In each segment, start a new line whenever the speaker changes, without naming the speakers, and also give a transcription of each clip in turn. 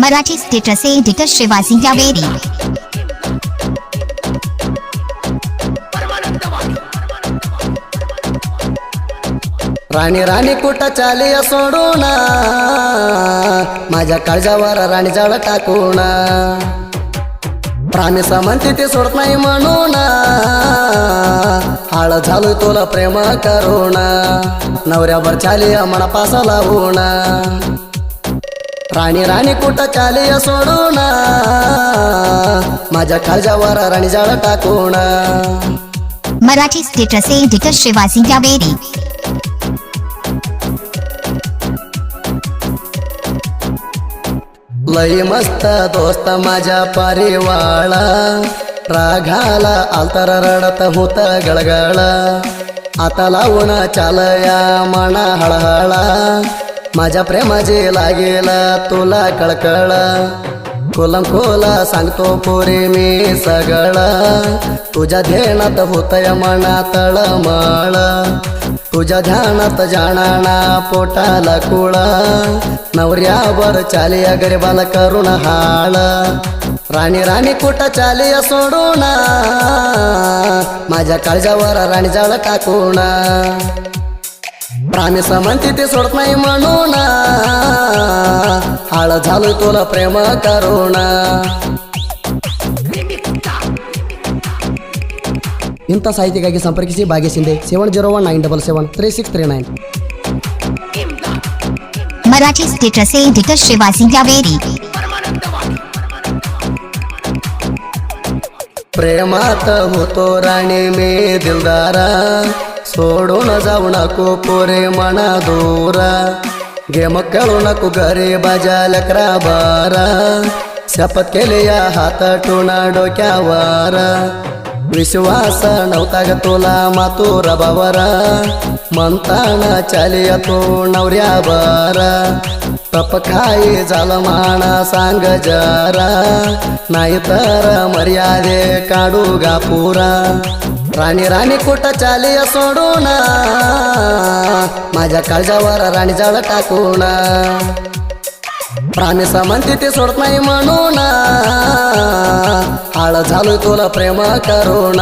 Marathi status editor Shivaji Javeri.
राणी राणी कुठं चाली सोडून माझ्या काळजावर राणी जाळ टाकून प्राणी समंती ती सोडत नाही म्हणून हाळ झालो तुला प्रेम करून नवऱ्यावर चाली मना पासा लावून राणी राणी कुठं चाली सोडून माझ्या काळजावर राणी जाळ टाकून
मराठी स्टेटस एडिटर शिवाजी जावेरी।
लई मस्त दोस्त माझ्या परिवाळा राघाला आलतर रडत होत गळगळ आता लावून चालया मना हळहळा माझ्या प्रेमाचे लागेल तुला कळकळ कोलम खोला सांगतो पोरे मी सगळं तुझ्या ध्यानात होतय मना तळमळ तुझ्या ध्यानात जाणाना पोटाला कुळा नवऱ्यावर चालिया गरीबाला करून हाळ राणी राणी कुठं चालिया सोडून माझ्या काळजावर राणी जाळ टाकून प्राणी समंती ते सोडत नाही म्हणून हाळ झालो तुला प्रेम करून ಇಂಥ ಸಾಹಿತ್ಯಕ್ಕಾಗಿ ಸಂಪರ್ಕಿಸಿ ಭಾಗ್ಯ ಶಿಂದೆ 7019773639।
Marathi status editor Shivaji Javeri.
प्रेमात होतो राणी मी दिलदारा सोडून जाऊ नको पोरे मना दूरा गेम खेळू नको घरी बाजा लेकरा बारा शपथ केली या हात टोना डोक्यावर विश्वास नव्हता ग तुला मातूर बाबरा म्हणताना चालिया तू नवऱ्यावर तप खाई झालं माना सांग जरा नाही तर मर्यादे काढू गा पुरा राणी राणी कुठं चालिया सोडून माझ्या काळजावर राणी जाळ टाकून प्राणी समंती ते सोडत नाही म्हणून हाळ झालो तुला प्रेम करून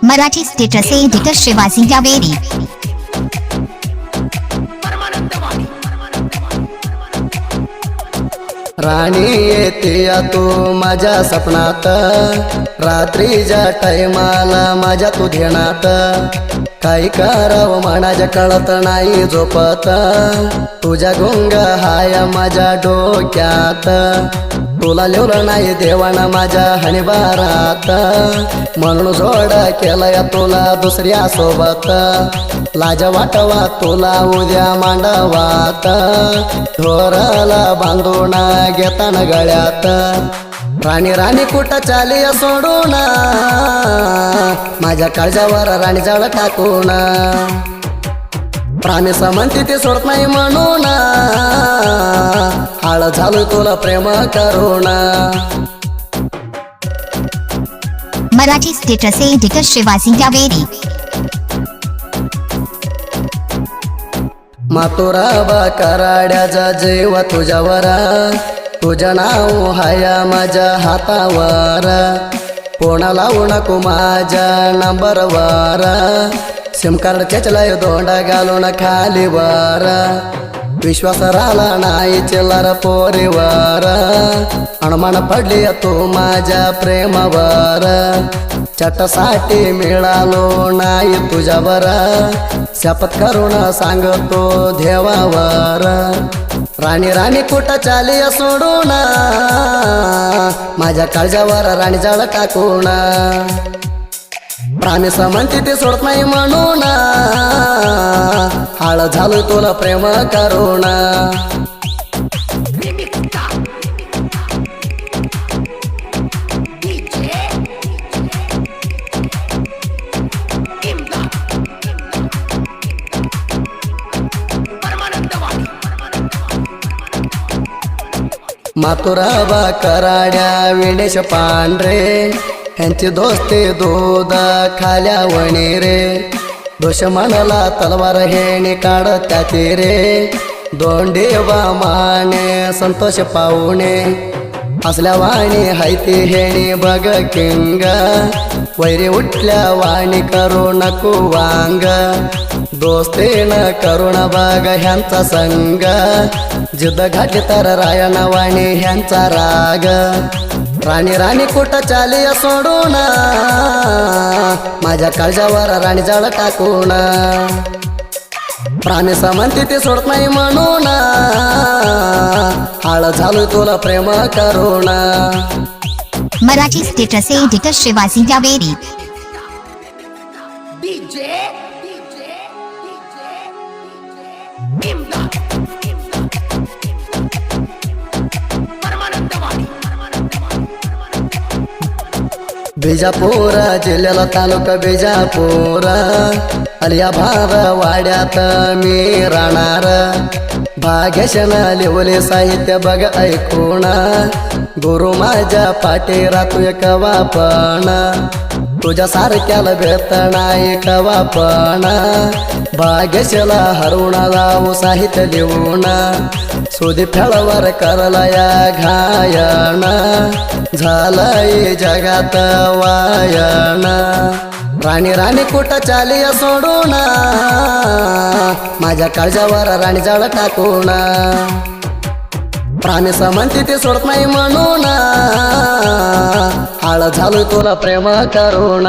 मराठी स्टेटस एडिटर शिवाजी जावेरी।
राणी येते तू माझ्या सपनात रात्रीच्या टायमाला माझ्या तू ध्यानात काही करावं मनाच्या कळत नाही झोपत तुझ्या गुंग हाय माझ्या डोक्यात तुला लिवलं नाही देवाना माझ्या हणीबारात म्हणून जोड केलंय तुला दुसऱ्या सोबत लाज वाटवा तुला उद्या मांडवात ढोराला बांधून घेताना गळ्यात राणी राणी कुठं चालिया सोडून माझ्या काळजावर राणी जाळ टाकून प्राणी समंती ते सोडत नाही म्हणून हाळ झालो तुला प्रेम करून
मराठी स्टेटस एडिटर शिवाजी जावेरी।
मातुरा बा कराड्याचा जीव तुझ्यावर तुझं नाव हाया माझ्या हातावर कोणा लावू नको माझ्या नंबरवर सिम कार्ड खेचलाय दोंडा घालून खालीवर विश्वास राहिला नाही चिल्लर पोरीवर अणमान पडली तू माझ्या प्रेमावर चटसाठी मिळालो नाही तुझ्यावर शपथ करून सांगतो देवावर राणी राणी कुठं चालिया सोडून माझ्या काळजावर राणी जाळ टाकून प्राणी समंती ते सोडत नाही म्हणून हाळ झालो तुला प्रेम करून मातुराबा कराड्या विनेश पांढरे ह्यांची दोस्ती दूध खाल्यावणी रे दुश्मनाला तलवार हेणी काढत्यात रे दोंडे माने संतोष पाहुणे असल्या वाणी हायती हेणी बघ किंग वैरी उठल्या वाणी करू नको वांग दोस्तीन करुण बघ ह्यांचा संग जिद्द घातली तर रायण वाणी ह्यांचा राग राणी राणी कुठं चाली सोडून माझ्या काळजावर राणी जाळ टाकून प्राणी समंती ते सोडत नाही म्हणून हाळ झालो तुला प्रेम करून
मराठी स्टेटस एडिटर शिवाजी जावेरी
बिजापूर जिल्ह्याला तालुका बिजापूर अलिया भाव वाड्यात मी राहणार भाग्यशन लिवले साहित्य बघ ऐकून गुरु माझ्या पाठी राहतो कवा पण तुझ्या सारख्याला भेट नाही कवा पण भाग्यशला हरवून लावू साहित्य लिहून सुधी फेळवर करला या घायन झालंय जगात वायन राणी राणी कुठं चाली सोडून माझ्या काळजावर राणी जाळ टाकून प्राणी समंती ते सोडत नाही म्हणून हाळ झालो तुला प्रेम करून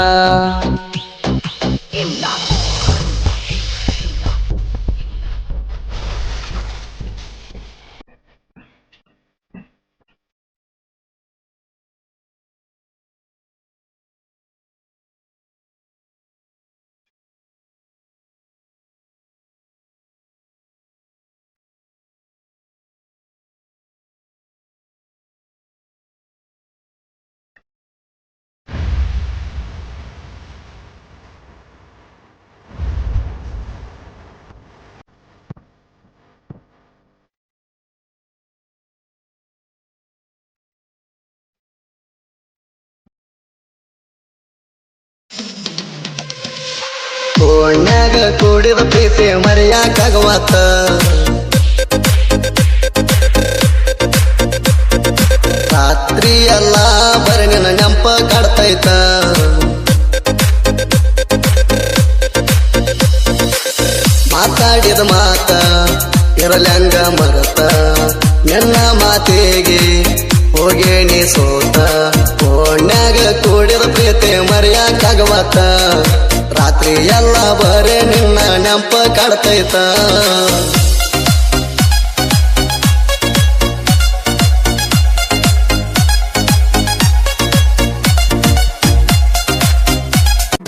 ಕೋಣ್ಯಾಗ ಕೂಡಿದ ಪ್ರೀತಿ ಮರೆಯಾಕಾಗವತ್ತ ರಾತ್ರಿ ಎಲ್ಲ ಬರೀ ನಿನ್ನ ನೆಂಪ ಕಾಡ್ತೈತ ಮಾತಾಡಿದ ಮಾತ ಇರಲ್ಯಾಂಗ ಮರತ ನಿನ್ನ ಮಾತಿಗೆ ಹೋಗೇಣಿ ಸೋತ ಕೋಣ್ಯಾಗ ಕೂಡಿದ ಪ್ರೀತಿ ಮರೆಯಾಕಾಗವತ್ತ ರಾತ್ರಿ ಎಲ್ಲ ಬರೇ ನಿನ್ನ ನೆಂಪ ಕಾಡ್ತೈತ